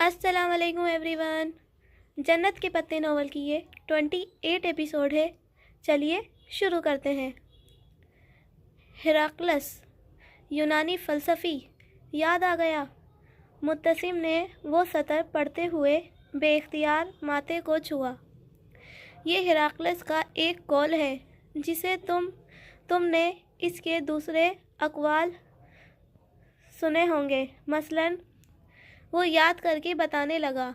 السلام علیکم every one. جنت کے پتے ناول کی یہ 28 ایپیسوڈ ہے۔ چلیے شروع کرتے ہیں۔ ہیراکلس، یونانی فلسفی، یاد آ گیا۔ متسم نے وہ سطر پڑھتے ہوئے بے اختیار ماتھے کو چھوا۔ یہ ہیراکلس کا ایک قول ہے جسے تم نے اس کے دوسرے اقوال سنے ہوں گے۔ مثلاً وہ یاد کر کے بتانے لگا،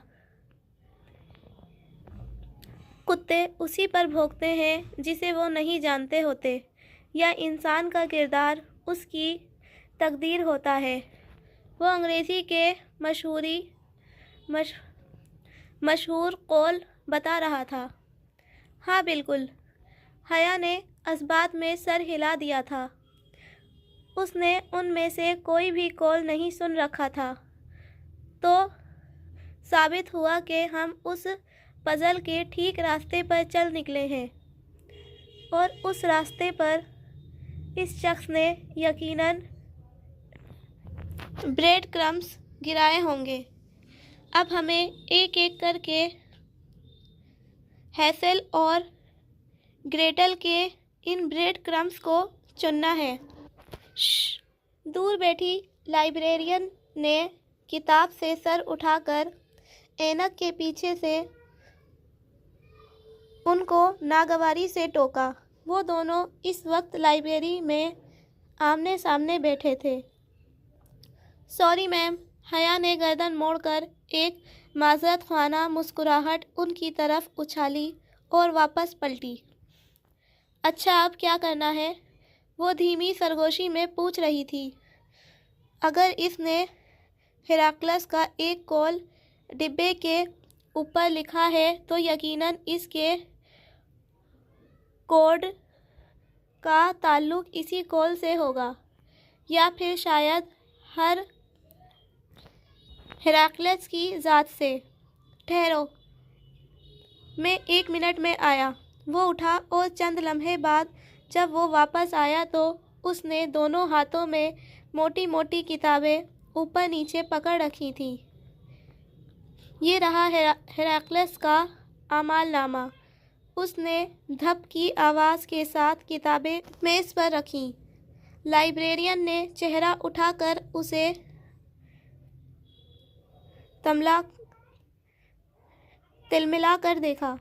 کتے اسی پر بھونکتے ہیں جسے وہ نہیں جانتے ہوتے، یا انسان کا کردار اس کی تقدیر ہوتا ہے۔ وہ انگریزی کے مشہور قول بتا رہا تھا۔ ہاں بالکل، حیا نے اثبات میں سر ہلا دیا تھا۔ اس نے ان میں سے کوئی بھی قول نہیں سن رکھا تھا۔ تو ثابت ہوا کہ ہم اس پزل کے ٹھیک راستے پر چل نکلے ہیں، اور اس راستے پر اس شخص نے یقیناً بریڈ کرمز گرائے ہوں گے۔ اب ہمیں ایک ایک کر کے ہیسل اور گریٹل کے ان بریڈ کرمز کو چننا ہے۔ دور بیٹھی لائبریرین نے کتاب سے سر اٹھا کر اینک کے پیچھے سے ان کو ناگواری سے ٹوکا۔ وہ دونوں اس وقت لائبریری میں آمنے سامنے بیٹھے تھے۔ سوری میم، حیا نے گردن موڑ کر ایک معذرت خواہ مسکراہٹ ان کی طرف اچھالی اور واپس پلٹی۔ اچھا، اب کیا کرنا ہے؟ وہ دھیمی سرگوشی میں پوچھ رہی تھی۔ اگر اس نے ہیراکلس کا ایک قول ڈبے کے اوپر لکھا ہے تو یقیناً اس کے کوڈ کا تعلق اسی قول سے ہوگا، یا پھر شاید ہیراکلس کی ذات سے۔ ٹھہرو، میں 1 منٹ میں آیا۔ وہ اٹھا اور چند لمحے بعد جب وہ واپس آیا تو اس نے دونوں ہاتھوں میں موٹی موٹی کتابیں اوپر نیچے پکڑ رکھی تھیں۔ یہ رہا ہیراکلس کا اعمال نامہ۔ اس نے دھپ کی آواز کے ساتھ کتابیں میز پر رکھیں۔ لائبریرین نے چہرہ اٹھا کر اسے تلملا کر دیکھا۔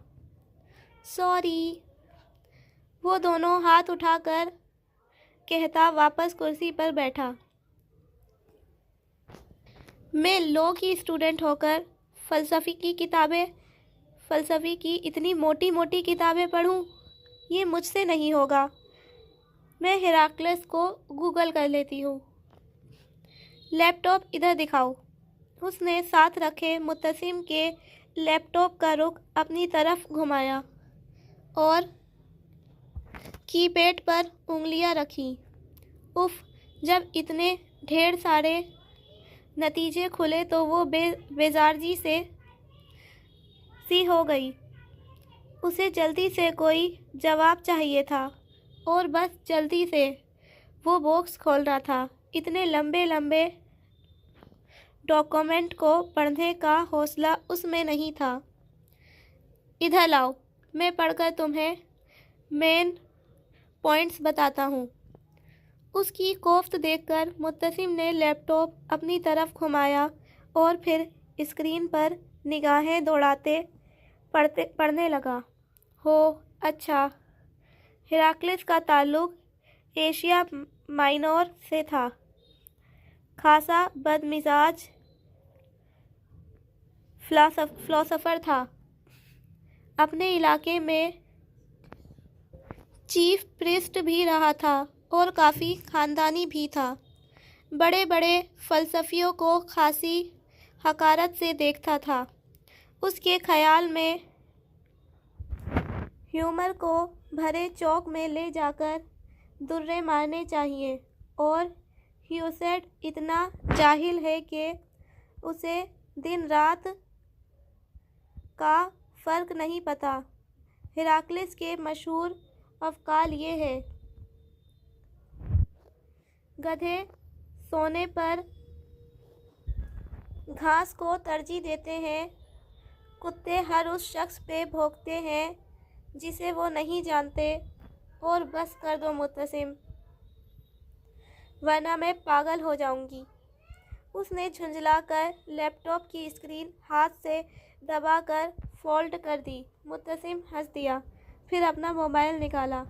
سوری، وہ دونوں ہاتھ اٹھا کر کہتا واپس کرسی پر بیٹھا۔ میں لاء کی اسٹوڈنٹ ہو کر فلسفی کی اتنی موٹی موٹی کتابیں پڑھوں؟ یہ مجھ سے نہیں ہوگا۔ میں ہیراکلس کو گوگل کر لیتی ہوں۔ لیپ ٹاپ ادھر دکھاؤ۔ اس نے ساتھ رکھے متسم کے لیپ ٹاپ کا رخ اپنی طرف گھمایا اور کی پیڈ پر انگلیاں رکھیں۔ اف، جب اتنے ڈھیر سارے نتیجے کھلے تو وہ بیزاری سی ہو گئی۔ اسے جلدی سے کوئی جواب چاہیے تھا، اور بس جلدی سے وہ باکس کھول رہا تھا۔ اتنے لمبے لمبے ڈاکیومنٹ کو پڑھنے کا حوصلہ اس میں نہیں تھا۔ ادھر لاؤ، میں پڑھ کر تمہیں مین پوائنٹس بتاتا ہوں۔ اس کی کوفت دیکھ کر متسم نے لیپ ٹاپ اپنی طرف گھمایا اور پھر اسکرین پر نگاہیں دوڑاتے پڑھنے لگا۔ اچھا، ہیراکلس کا تعلق ایشیا مائنور سے تھا۔ خاصا بدمزاج فلاسفر تھا۔ اپنے علاقے میں چیف پریسٹ بھی رہا تھا اور کافی خاندانی بھی تھا۔ بڑے بڑے فلسفیوں کو خاصی حقارت سے دیکھتا تھا۔ اس کے خیال میں ہیومر کو بھرے چوک میں لے جا کر درے مارنے چاہیے، اور ہیوسیڈ اتنا جاہل ہے کہ اسے دن رات کا فرق نہیں پتا۔ ہیراکلس کے مشہور اقوال یہ ہیں: گدھے سونے پر گھاس کو ترجیح دیتے ہیں، کتے ہر اس شخص پہ بھونکتے ہیں جسے وہ نہیں جانتے، اور بس کر دو مبتسم، ورنہ میں پاگل ہو جاؤں گی۔ اس نے جھنجھلا کر لیپ ٹاپ کی اسکرین ہاتھ سے دبا کر فولڈ کر دی۔ مبتسم ہنس دیا، پھر اپنا موبائل نکالا۔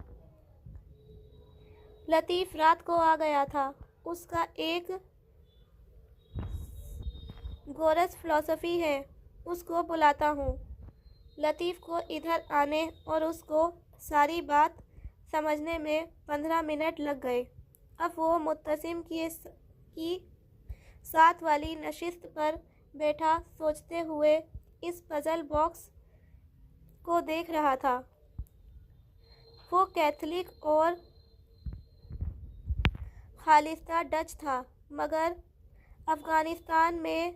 لطیف رات کو آ گیا تھا۔ اس کا ایک کورس فلسفی ہے، اس کو بلاتا ہوں۔ لطیف کو ادھر آنے اور اس کو ساری بات سمجھنے میں 15 منٹ لگ گئے۔ اب وہ مبتسم کی ساتھ والی نشست پر بیٹھا سوچتے ہوئے اس پزل باکس کو دیکھ رہا تھا۔ وہ کیتھولک اور خالصتہ ڈچ تھا، مگر افغانستان میں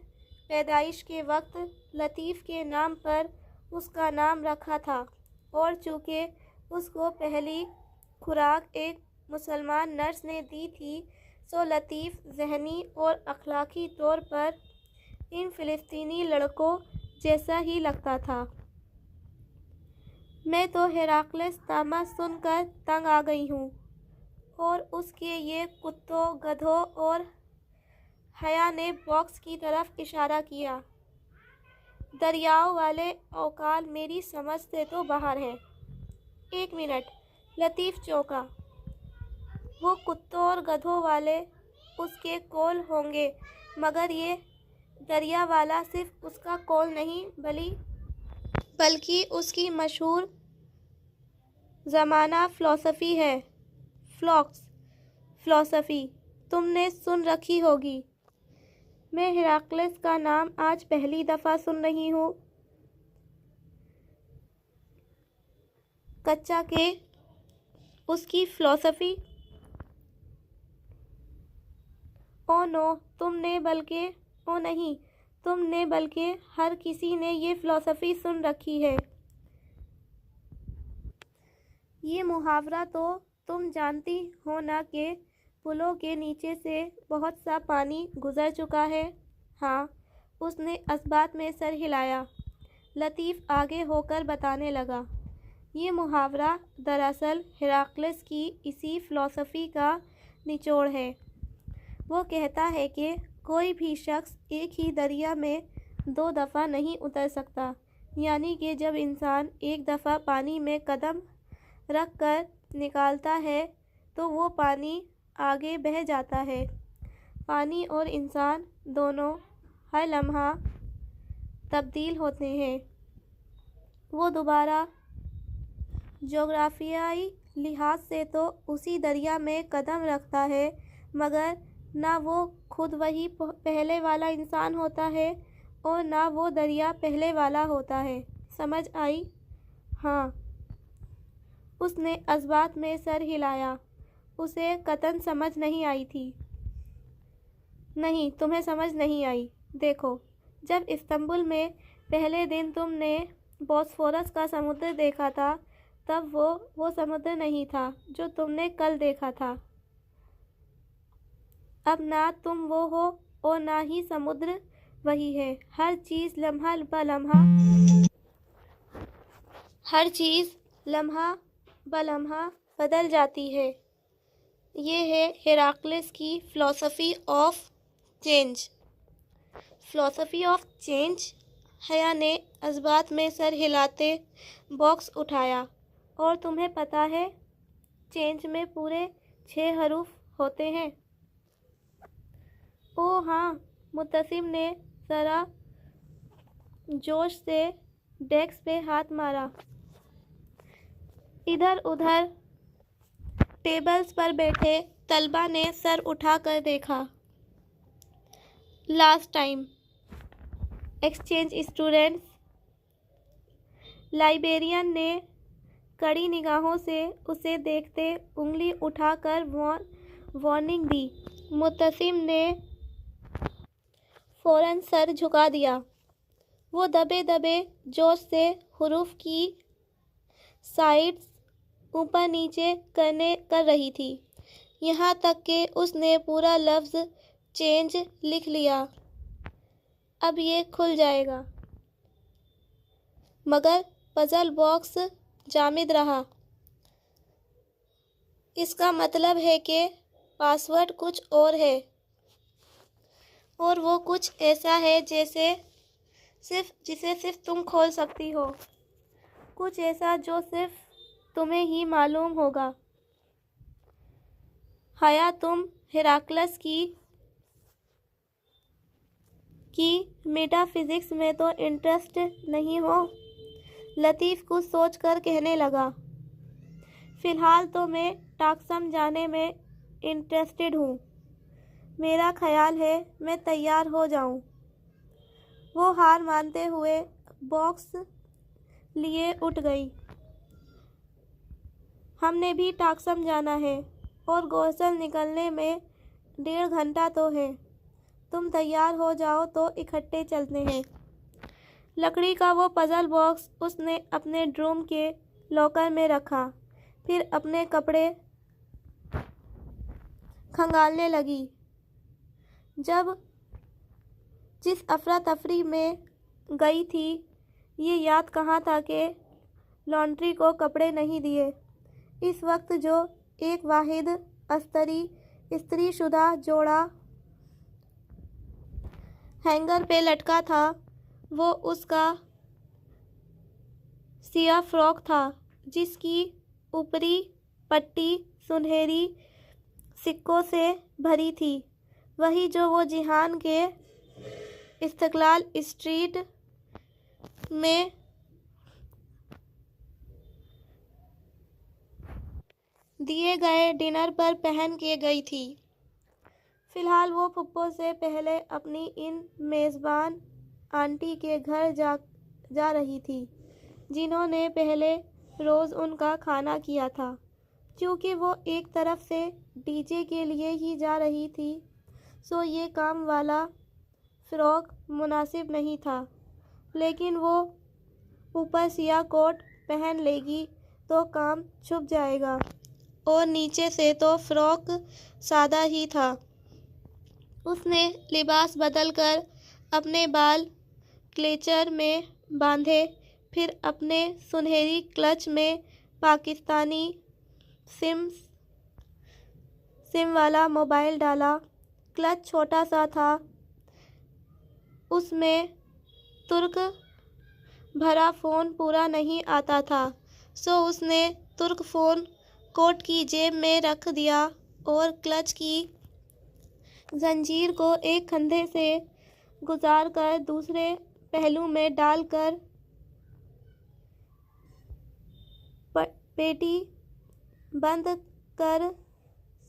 پیدائش کے وقت لطیف کے نام پر اس کا نام رکھا تھا، اور چونکہ اس کو پہلی خوراک ایک مسلمان نرس نے دی تھی، سو لطیف ذہنی اور اخلاقی طور پر ان فلسطینی لڑکوں جیسا ہی لگتا تھا۔ میں تو ہیراکلس نامہ سن کر تنگ آ گئی ہوں، اور اس کے یہ کتوں، گدھوں اور حیا نے باکس کی طرف اشارہ کیا۔ دریاؤں والے اوقال میری سمجھ سے تو باہر ہیں۔ ایک منٹ، لطیف چونکا۔ وہ کتوں اور گدھوں والے اس کے قول ہوں گے، مگر یہ دریا والا صرف اس کا قول نہیں بلکہ اس کی مشہور زمانہ فلسفی ہے۔ فولکس فلسفی تم نے سن رکھی ہوگی۔ میں ہیراکلس کا نام آج پہلی دفعہ سن رہی ہوں۔ کچا کہ اس کی فلسفی؟ او نہیں، تم نے بلکہ ہر کسی نے یہ فلسفی سن رکھی ہے۔ یہ محاورہ تو تم جانتی ہو نا کہ پلوں کے نیچے سے بہت سا پانی گزر چکا ہے۔ ہاں، اس نے اثبات میں سر ہلایا۔ لطیف آگے ہو کر بتانے لگا، یہ محاورہ دراصل ہیراکلس کی اسی فلسفی کا نچوڑ ہے۔ وہ کہتا ہے کہ کوئی بھی شخص ایک ہی دریا میں 2 دفعہ نہیں اتر سکتا، یعنی کہ جب انسان ایک دفعہ پانی میں قدم رکھ کر نکلتا ہے تو وہ پانی آگے بہہ جاتا ہے۔ پانی اور انسان دونوں ہر لمحہ تبدیل ہوتے ہیں۔ وہ دوبارہ جغرافیائی لحاظ سے تو اسی دریا میں قدم رکھتا ہے، مگر نہ وہ خود وہی پہلے والا انسان ہوتا ہے اور نہ وہ دریا پہلے والا ہوتا ہے۔ سمجھ آئی؟ ہاں۔ اس نے اثبات میں سر ہلایا۔ اسے قطعاً سمجھ نہیں آئی تھی۔ نہیں، تمہیں سمجھ نہیں آئی۔ دیکھو، جب استنبول میں پہلے دن تم نے بوسفورس کا سمندر دیکھا تھا، تب وہ سمندر نہیں تھا جو تم نے کل دیکھا تھا۔ اب نہ تم وہ ہو اور نہ ہی سمندر وہی ہے۔ ہر چیز لمحہ بلمحہ بدل جاتی ہے۔ یہ ہے ہیراکلس کی فلسفی آف چینج۔ فلسفی آف چینج؟ حیا نے اثبات میں سر ہلاتے باکس اٹھایا۔ اور تمہیں پتہ ہے، چینج میں پورے 6 حروف ہوتے ہیں۔ اوہ ہاں، مبتسم نے ذرا جوش سے ڈیسک پہ ہاتھ مارا۔ ادھر ادھر ٹیبلز پر بیٹھے طلباء نے سر اٹھا کر دیکھا۔ Last time exchange students? Librarian نے کڑی نگاہوں سے اسے دیکھتے انگلی اٹھا کر وارننگ دی۔ مبتسم نے فوراً سر جھکا دیا۔ وہ دبے دبے جوش سے حروف کی سائیڈز اوپر نیچے کر رہی تھی، یہاں تک کہ اس نے پورا لفظ چینج لکھ لیا۔ اب یہ کھل جائے گا۔ مگر پزل باکس جامد رہا۔ اس کا مطلب ہے کہ پاسورڈ کچھ اور ہے، اور وہ کچھ ایسا ہے جسے صرف تم کھول سکتی ہو، کچھ ایسا جو صرف تمہیں ہی معلوم ہوگا۔ حیا، تم ہیراکلس کی میٹا فزکس میں تو انٹرسٹ نہیں ہو؟ لطیف کچھ سوچ کر کہنے لگا۔ فی الحال تو میں ٹاکسم جانے میں انٹرسٹڈ ہوں۔ میرا خیال ہے میں تیار ہو جاؤں۔ وہ ہار مانتے ہوئے باکس لیے اٹھ گئی۔ ہم نے بھی ٹاکسم جانا ہے، اور گورسل نکلنے میں 1.5 گھنٹہ تو ہے۔ تم تیار ہو جاؤ تو اکٹھے چلتے ہیں۔ لکڑی کا وہ پزل باکس اس نے اپنے ڈروم کے لاکر میں رکھا، پھر اپنے کپڑے کھنگالنے لگی۔ جس افراتفری میں گئی تھی، یہ یاد کہاں تھا کہ لانڈری کو کپڑے نہیں دیے۔ اس وقت جو ایک واحد استری شدہ جوڑا ہینگر پہ لٹکا تھا، وہ اس کا سیاہ فراک تھا، جس کی اوپری پٹی سنہری سکوں سے بھری تھی، وہی جو وہ جہان کے استقلال اسٹریٹ میں دیے گئے ڈنر پر پہن کے گئی تھی۔ فی الحال وہ پھپھو سے پہلے اپنی ان میزبان آنٹی کے گھر جا رہی تھی، جنہوں نے پہلے روز ان کا کھانا کیا تھا۔ چونکہ وہ ایک طرف سے ڈی جے کے لیے ہی جا رہی تھی، سو یہ کام والا فراک مناسب نہیں تھا، لیکن وہ اوپر سیاہ کوٹ پہن لے گی تو کام چھپ جائے گا، اور نیچے سے تو فراک سادہ ہی تھا۔ اس نے لباس بدل کر اپنے بال کلیچر میں باندھے، پھر اپنے سنہری کلچ میں پاکستانی سم والا موبائل ڈالا۔ کلچ چھوٹا سا تھا، اس میں ترک بھرا فون پورا نہیں آتا تھا، سو اس نے ترک فون کوٹ کی جیب میں رکھ دیا اور کلچ کی زنجیر کو ایک کندھے سے گزار کر دوسرے پہلو میں ڈال کر پیٹی بند کر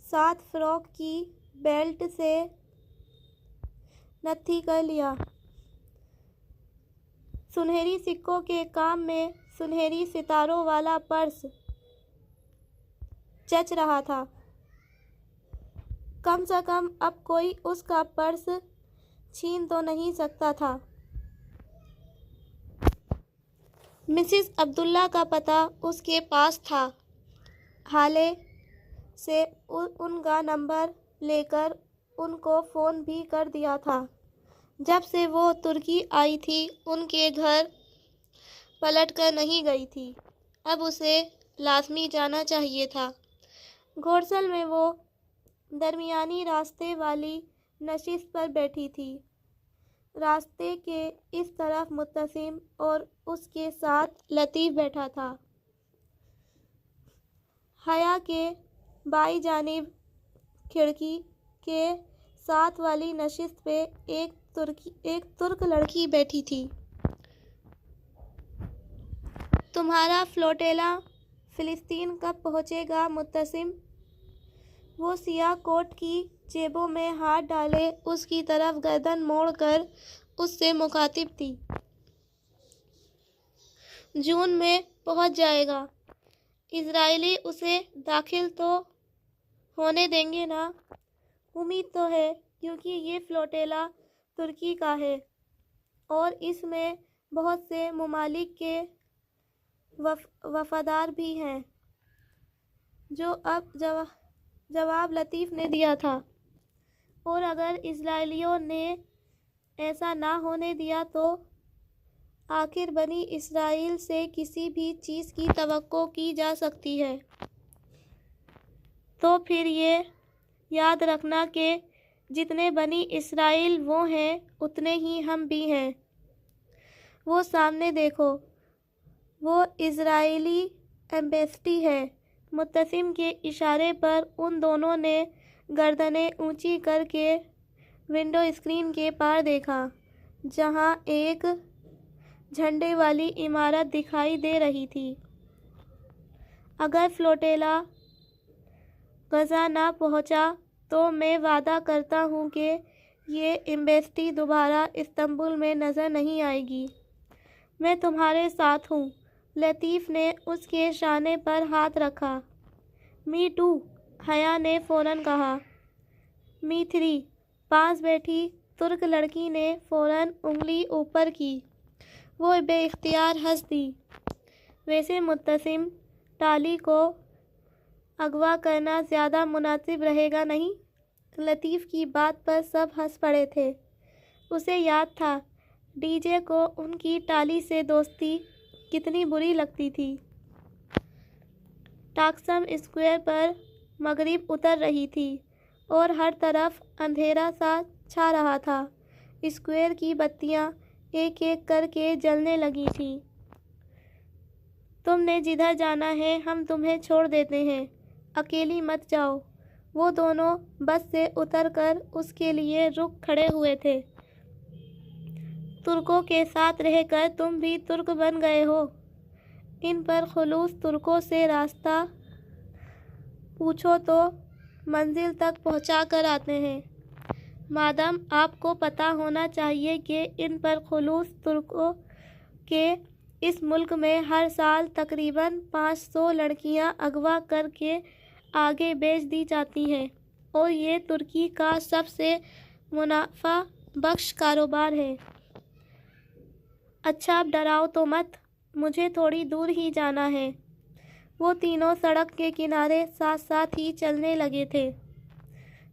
ساتھ فراک کی بیلٹ سے نتھی کر لیا۔ سنہری سکوں کے کام میں سنہری ستاروں والا پرس جچ رہا تھا۔ کم سے کم اب کوئی اس کا پرس چھین تو نہیں سکتا تھا۔ مسز عبداللہ کا پتہ اس کے پاس تھا۔ حالے سے ان کا نمبر لے کر ان کو فون بھی کر دیا تھا۔ جب سے وہ ترکی آئی تھی، ان کے گھر پلٹ کر نہیں گئی تھی۔ اب اسے لازمی جانا چاہیے تھا۔ گھوڑسل میں وہ درمیانی راستے والی نشست پر بیٹھی تھی، راستے کے اس طرف مبتسم، اور اس کے ساتھ لطیف بیٹھا تھا۔ حیا کے بائیں جانب کھڑکی کے ساتھ والی نشست پہ ایک ترک لڑکی بیٹھی تھی۔ تمہارا فلوٹیلا فلسطین کب پہنچے گا مبتسم؟ وہ سیاہ کوٹ کی جیبوں میں ہاتھ ڈالے اس کی طرف گردن موڑ کر اس سے مخاطب تھی۔ جون میں پہنچ جائے گا۔ اسرائیلی اسے داخل تو ہونے دیں گے نا؟ امید تو ہے، کیونکہ یہ فلوٹیلا ترکی کا ہے، اور اس میں بہت سے ممالک کے وفادار بھی ہیں۔ جواب لطیف نے دیا تھا۔ اور اگر اسرائیلیوں نے ایسا نہ ہونے دیا تو آخر بنی اسرائیل سے کسی بھی چیز کی توقع کی جا سکتی ہے۔ تو پھر یہ یاد رکھنا کہ جتنے بنی اسرائیل وہ ہیں اتنے ہی ہم بھی ہیں۔ وہ سامنے دیکھو، وہ اسرائیلی ایمبیسی ہے۔ مبتسم کے اشارے پر ان دونوں نے گردنیں اونچی کر کے ونڈو اسکرین کے پار دیکھا، جہاں ایک جھنڈے والی عمارت دکھائی دے رہی تھی۔ اگر فلوٹیلا غزہ نہ پہنچا تو میں وعدہ کرتا ہوں کہ یہ ایمبیسی دوبارہ استنبول میں نظر نہیں آئے گی۔ میں تمہارے ساتھ ہوں۔ لطیف نے اس کے شانے پر ہاتھ رکھا۔ می ٹو، حیا نے فوراً کہا۔ می تھری، پاس بیٹھی ترک لڑکی نے فوراً انگلی اوپر کی۔ وہ بے اختیار ہنس دی۔ ویسے مبتسم، ٹالی کو اغوا کرنا زیادہ مناسب رہے گا نہیں؟ لطیف کی بات پر سب ہنس پڑے تھے۔ اسے یاد تھا ڈی جے کو ان کی ٹالی سے دوستی کتنی بری لگتی تھی۔ ٹاکسم اسکوائر پر مغرب اتر رہی تھی اور ہر طرف اندھیرا سا چھا رہا تھا۔ اسکوائر کی بتیاں ایک ایک کر کے جلنے لگی تھیں۔ تم نے جدھر جانا ہے ہم تمہیں چھوڑ دیتے ہیں، اکیلی مت جاؤ۔ وہ دونوں بس سے اتر کر اس کے لیے رک کھڑے ہوئے تھے۔ ترکوں کے ساتھ رہ کر تم بھی ترک بن گئے ہو؟ ان پر خلوص ترکوں سے راستہ پوچھو تو منزل تک پہنچا کر آتے ہیں۔ مادام آپ کو پتہ ہونا چاہیے کہ ان پر خلوص ترکوں کے اس ملک میں ہر سال تقریباً 500 لڑکیاں اغوا کر کے آگے بیچ دی جاتی ہیں اور یہ ترکی کا سب سے منافع بخش کاروبار ہے۔ اچھا اب ڈراؤ تو مت، مجھے تھوڑی دور ہی جانا ہے۔ وہ تینوں سڑک کے کنارے ساتھ ساتھ ہی چلنے لگے تھے۔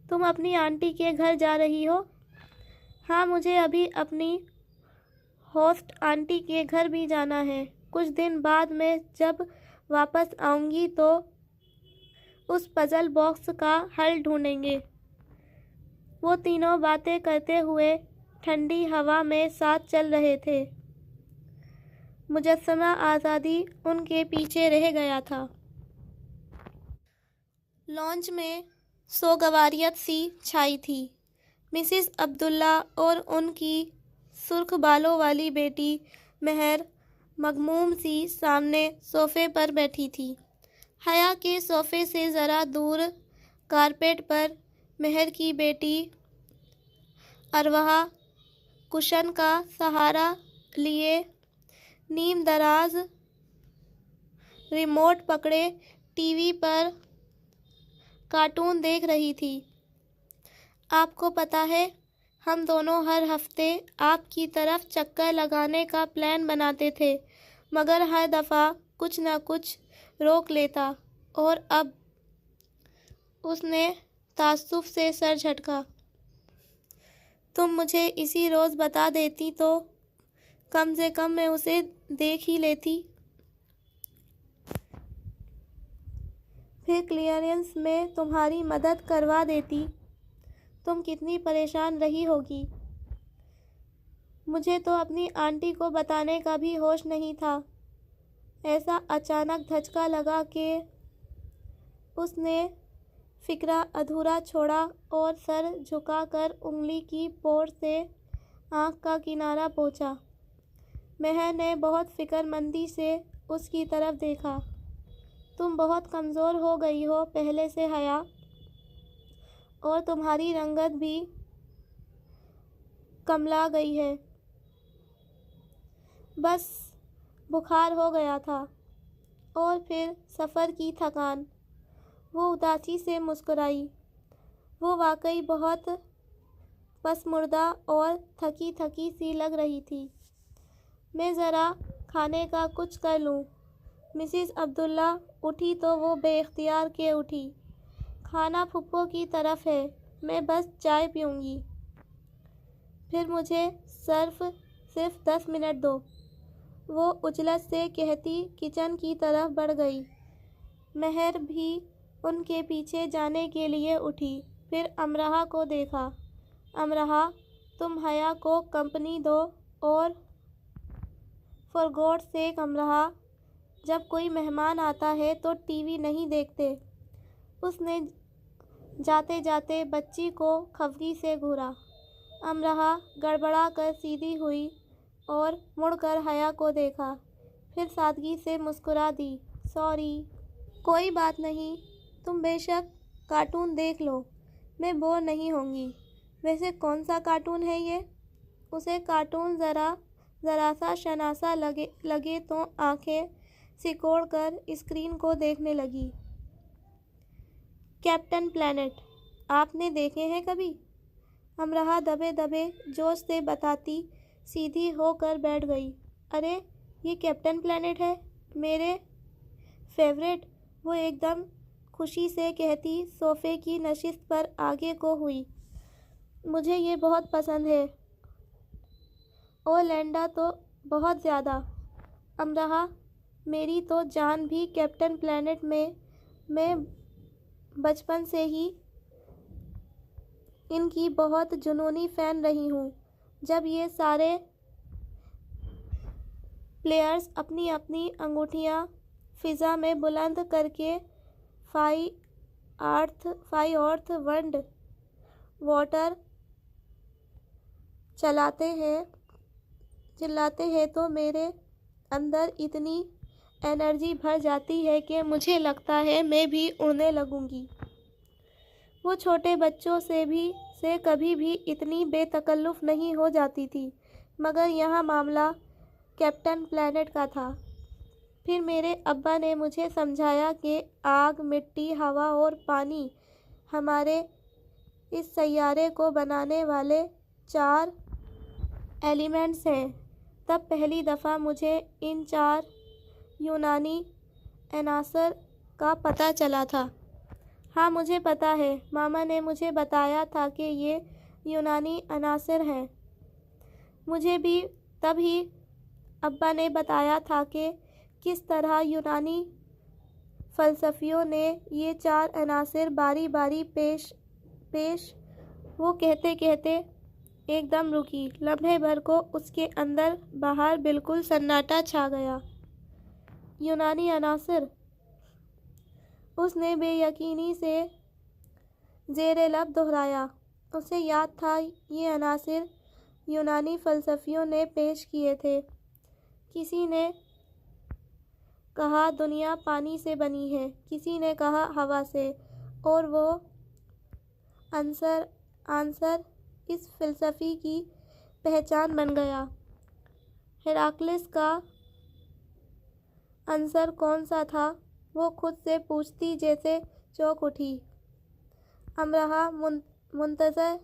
تم اپنی آنٹی کے گھر جا رہی ہو؟ ہاں، مجھے ابھی اپنی ہوسٹ آنٹی کے گھر بھی جانا ہے۔ کچھ دن بعد میں جب واپس آؤں گی تو اس پزل باکس کا حل ڈھونڈیں گے۔ وہ تینوں باتیں کرتے ہوئے ٹھنڈی ہوا میں ساتھ چل رہے تھے۔ مجسمہ آزادی ان کے پیچھے رہ گیا تھا۔ لانچ میں سوگواریت سی چھائی تھی۔ مسز عبداللہ اور ان کی سرخ بالوں والی بیٹی مہر مغموم سی سامنے صوفے پر بیٹھی تھی۔ حیا کے صوفے سے ذرا دور کارپیٹ پر مہر کی بیٹی ارواح کشن کا سہارا لیے نیم دراز ریموٹ پکڑے ٹی وی پر کارٹون دیکھ رہی تھی۔ آپ کو پتہ ہے ہم دونوں ہر ہفتے آپ کی طرف چکر لگانے کا پلان بناتے تھے مگر ہر دفعہ کچھ نہ کچھ روک لیتا اور اب اس نے تعصب سے سر جھٹکا۔ تم مجھے اسی روز بتا دیتی تو کم سے کم میں اسے دیکھ ہی لیتی۔ پھر کلیئرنس میں تمہاری مدد کروا دیتی۔ تم کتنی پریشان رہی ہوگی۔ مجھے تو اپنی آنٹی کو بتانے کا بھی ہوش نہیں تھا۔ ایسا اچانک دھچکا لگا کہ اس نے فقرہ ادھورا چھوڑا اور سر جھکا کر انگلی کی پور سے آنکھ کا کنارہ پوچھا۔ مہر نے بہت فکر مندی سے اس کی طرف دیکھا۔ تم بہت کمزور ہو گئی ہو پہلے سے حیا، اور تمہاری رنگت بھی کملا گئی ہے۔ بس بخار ہو گیا تھا اور پھر سفر کی تھکان۔ وہ اداسی سے مسکرائی۔ وہ واقعی بہت پسماردہ اور تھکی تھکی سی لگ رہی تھی۔ میں ذرا کھانے کا کچھ کر لوں؟ مسز عبداللہ اٹھی تو وہ بے اختیار کے اٹھی۔ کھانا پھپھو کی طرف ہے، میں بس چائے پیوں گی۔ پھر مجھے صرف 10 منٹ دو، وہ اجلت سے کہتی کچن کی طرف بڑھ گئی۔ مہر بھی ان کے پیچھے جانے کے لیے اٹھی۔ پھر امرا کو دیکھا۔ امرا، تم حیا کو کمپنی دو اور فار گاڈ سیک امرا، جب کوئی مہمان آتا ہے تو ٹی وی نہیں دیکھتے۔ اس نے جاتے جاتے بچی کو خفگی سے گھورا۔ امرا گڑبڑا کر سیدھی ہوئی اور مڑ کر حیا کو دیکھا، پھر سادگی سے مسکرا دی۔ سوری۔ کوئی بات نہیں، تم بے شک کارٹون دیکھ لو، میں بور نہیں ہوں گی۔ ویسے کون سا کارٹون ہے یہ؟ اسے کارٹون ذرا سا شناسا لگے تو آنکھیں سکوڑ کر اسکرین کو دیکھنے لگی۔ کیپٹن پلانٹ، آپ نے دیکھے ہیں کبھی؟ امرا دبے دبے جوش سے بتاتی سیدھی ہو کر بیٹھ گئی۔ ارے یہ کیپٹن پلانٹ ہے، میرے فیورٹ، وہ ایک دم خوشی سے کہتی صوفے کی نشست پر آگے کو ہوئی۔ مجھے یہ بہت پسند ہے، اور لینڈا تو بہت زیادہ۔ امرا، میری تو جان بھی کیپٹن پلانٹ میں بچپن سے ہی ان کی بہت جنونی فین رہی ہوں۔ جب یہ سارے پلیئرز اپنی اپنی انگوٹھیاں فضا میں بلند کر کے فائی ارتھ ونڈ واٹر چلاتے ہیں تو میرے اندر اتنی انرجی بھر جاتی ہے کہ مجھے لگتا ہے میں بھی اڑنے لگوں گی۔ وہ چھوٹے بچوں سے کبھی بھی اتنی بے تکلف نہیں ہو جاتی تھی، مگر یہاں معاملہ کیپٹن پلانٹ کا تھا۔ پھر میرے ابا نے مجھے سمجھایا کہ آگ، مٹی، ہوا اور پانی ہمارے اس سیارے کو بنانے والے 4 ایلیمنٹس ہیں۔ تب پہلی دفعہ مجھے ان 4 یونانی عناصر کا پتہ چلا تھا۔ ہاں مجھے پتہ ہے، ماما نے مجھے بتایا تھا کہ یہ یونانی عناصر ہیں۔ مجھے بھی تب ہی ابا نے بتایا تھا کہ کس طرح یونانی فلسفیوں نے یہ 4 عناصر باری باری پیش۔ وہ کہتے کہتے ایک دم رکی۔ لمحے بھر کو اس کے اندر باہر بالکل سناٹا چھا گیا۔ یونانی عناصر؟ اس نے بے یقینی سے زیر لب دہرایا۔ اسے یاد تھا یہ عناصر یونانی فلسفیوں نے پیش کیے تھے۔ کسی نے کہا دنیا پانی سے بنی ہے، کسی نے کہا ہوا سے، اور وہ عنصر اس فلسفے کی پہچان بن گیا۔ ہیراکلیس کا عنصر کون سا تھا؟ وہ خود سے پوچھتی جیسے چونک اٹھی۔ امرا منتظر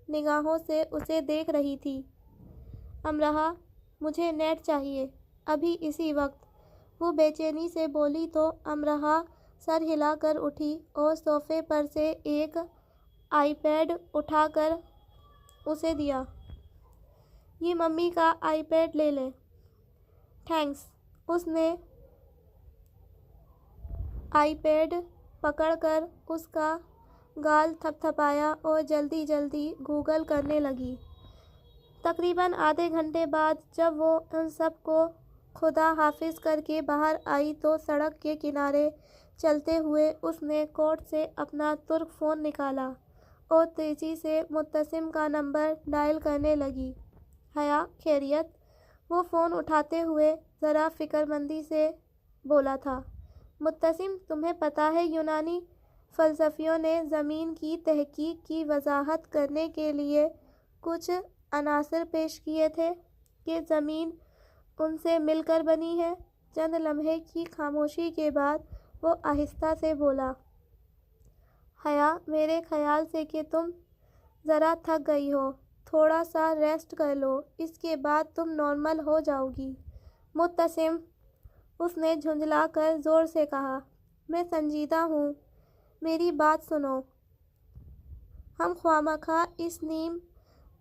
نگاہوں سے اسے دیکھ رہی تھی۔ امرا، مجھے نیٹ چاہیے، ابھی اسی وقت، وہ بے چینی سے بولی تو امرا سر ہلا کر اٹھی اور صوفے پر سے ایک آئی پیڈ اٹھا کر اسے دیا۔ یہ ممی کا آئی پیڈ لے لیں۔ تھینکس۔ اس نے آئی پیڈ پکڑ کر اس کا گال تھپ تھپایا اور جلدی جلدی گوگل کرنے لگی۔ تقریباً آدھے گھنٹے بعد جب وہ ان سب کو خدا حافظ کر کے باہر آئی تو سڑک کے کنارے چلتے ہوئے اس نے کوٹ سے اپنا ترک فون نکالا اور تیزی سے مبتسم کا نمبر ڈائل کرنے لگی۔ حیا، خیریت؟ وہ فون اٹھاتے ہوئے ذرا فکرمندی سے بولا تھا۔ مبتسم، تمہیں پتہ ہے یونانی فلسفیوں نے زمین کی تحقیق کی وضاحت کرنے کے لیے کچھ عناصر پیش کیے تھے کہ زمین ان سے مل کر بنی ہے؟ چند لمحے کی خاموشی کے بعد وہ آہستہ سے بولا۔ حیا، میرے خیال سے کہ تم ذرا تھک گئی ہو، تھوڑا سا ریسٹ کر لو، اس کے بعد تم نارمل ہو جاؤ گی۔ مبتسم، اس نے جھنجھلا کر زور سے کہا، میں سنجیدہ ہوں، میری بات سنو۔ ہم خواہ مخواہ اس نیم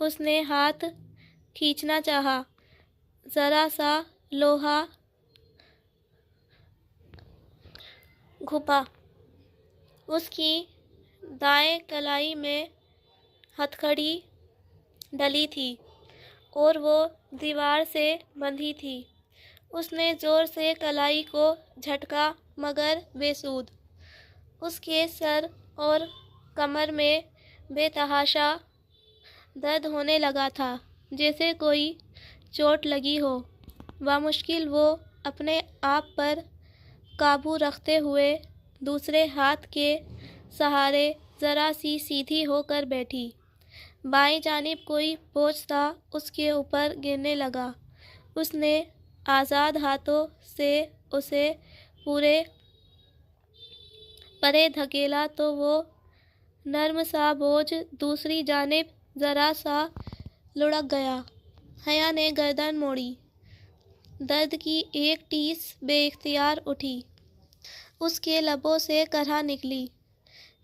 اس نے ہاتھ کھینچنا چاہا، ذرا سا لوہا گھپا۔ اس کی دائیں کلائی میں ہتھکڑی ڈلی تھی اور وہ دیوار سے بندھی تھی۔ اس نے زور سے کلائی کو جھٹکا مگر بے سود۔ اس کے سر اور کمر میں بے تحاشا درد ہونے لگا تھا، جیسے کوئی چوٹ لگی ہو۔ بامشکل وہ اپنے آپ پر قابو رکھتے ہوئے دوسرے ہاتھ کے سہارے ذرا سی سیدھی ہو کر بیٹھی۔ بائیں جانب کوئی بوجھ تھا اس کے اوپر گرنے لگا۔ اس نے آزاد ہاتھوں سے اسے پرے دھکیلا تو وہ نرم سا بوجھ دوسری جانب ذرا سا لڑھک گیا۔ حیا نے گردن موڑی۔ درد کی ایک ٹیس بے اختیار اٹھی۔ اس کے لبوں سے کرہا نکلی۔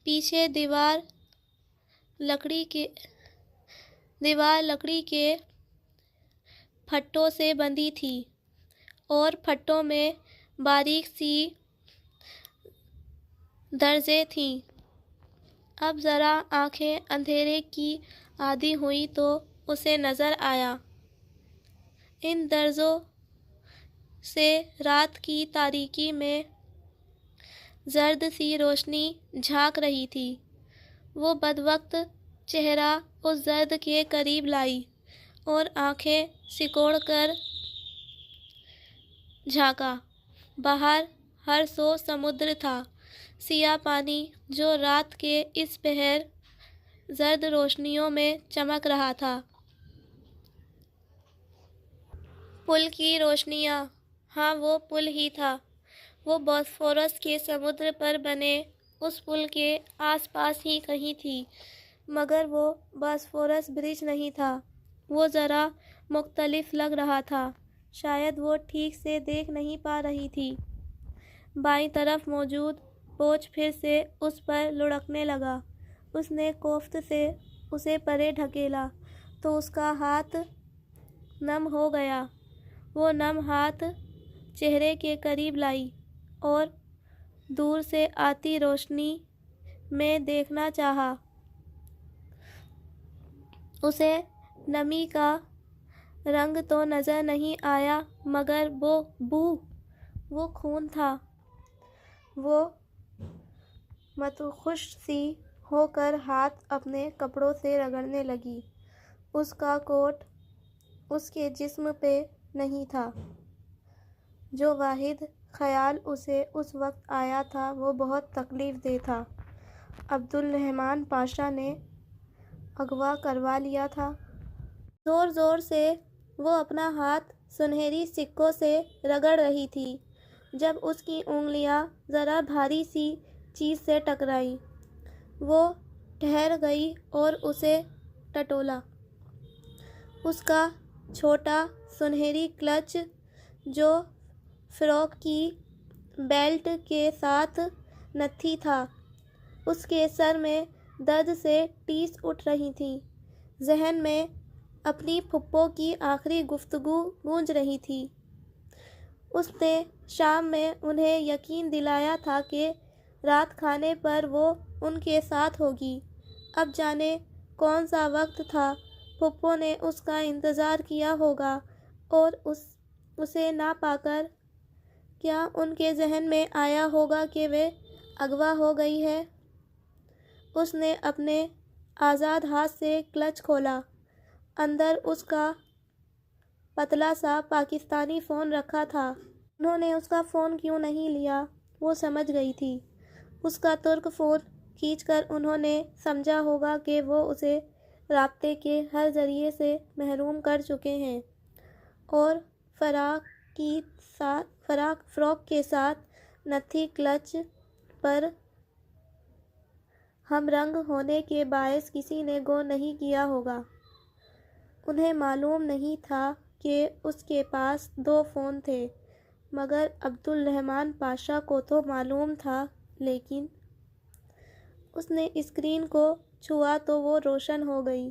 پیچھے دیوار لکڑی کے پھٹوں سے بندھی تھی اور پھٹوں میں باریک سی درزیں تھیں۔ اب ذرا آنکھیں اندھیرے کی عادی ہوئیں تو اسے نظر آیا، ان درزوں سے رات کی تاریکی میں زرد سی روشنی جھانک رہی تھی۔ وہ بدوقت چہرہ اس زرد کے قریب لائی اور آنکھیں سکوڑ کر جھانکا۔ باہر ہر سو سمندر تھا، سیاہ پانی جو رات کے اس پہر زرد روشنیوں میں چمک رہا تھا۔ پل کی روشنیاں، ہاں وہ پل ہی تھا۔ وہ بوسفورس کے سمندر پر بنے اس پل کے آس پاس ہی کہیں تھی، مگر وہ بوسفورس برج نہیں تھا۔ وہ ذرا مختلف لگ رہا تھا، شاید وہ ٹھیک سے دیکھ نہیں پا رہی تھی۔ بائیں طرف موجود بوجھ پھر سے اس پر لڑھکنے لگا۔ اس نے کوفت سے اسے پرے دھکیلا تو اس کا ہاتھ نم ہو گیا۔ وہ نم ہاتھ چہرے کے قریب لائی اور دور سے آتی روشنی میں دیکھنا چاہا۔ اسے نمی کا رنگ تو نظر نہیں آیا مگر وہ خون تھا۔ وہ مدہوش سی ہو کر ہاتھ اپنے کپڑوں سے رگڑنے لگی۔ اس کا کوٹ اس کے جسم پہ نہیں تھا۔ جو واحد خیال اسے اس وقت آیا تھا وہ بہت تکلیف دہ تھا۔ عبدالرحمن پاشا نے اغوا کروا لیا تھا۔ زور زور سے وہ اپنا ہاتھ سنہری سکوں سے رگڑ رہی تھی جب اس کی انگلیاں ذرا بھاری سی چیز سے ٹکرائیں۔ وہ ٹھہر گئی اور اسے ٹٹولا۔ اس کا چھوٹا سنہری کلچ جو فراک کی بیلٹ کے ساتھ نتھی تھا، اس کے سر میں درد سے ٹیس اٹھ رہی تھی۔ ذہن میں اپنی پھپھو کی آخری گفتگو گونج رہی تھی۔ اس نے شام میں انہیں یقین دلایا تھا کہ رات کھانے پر وہ ان کے ساتھ ہوگی۔ اب جانے کون سا وقت تھا، پھپھو نے اس کا انتظار کیا ہوگا اور اسے نہ پا کر کیا ان کے ذہن میں آیا ہوگا کہ وہ اغوا ہو گئی ہے۔ اس نے اپنے آزاد ہاتھ سے کلچ کھولا۔ اندر اس کا پتلا سا پاکستانی فون رکھا تھا۔ انہوں نے اس کا فون کیوں نہیں لیا، وہ سمجھ گئی تھی۔ اس کا ترک فون کھینچ کر انہوں نے سمجھا ہوگا کہ وہ اسے رابطے کے ہر ذریعے سے محروم کر چکے ہیں اور فراق کے ساتھ نتھی کلچ پر ہم رنگ ہونے کے باعث کسی نے غور نہیں کیا ہوگا۔ انہیں معلوم نہیں تھا کہ اس کے پاس 2 فون تھے، مگر عبدالرحمن پاشا کو تو معلوم تھا۔ لیکن اس نے اسکرین کو چھوا تو وہ روشن ہو گئی۔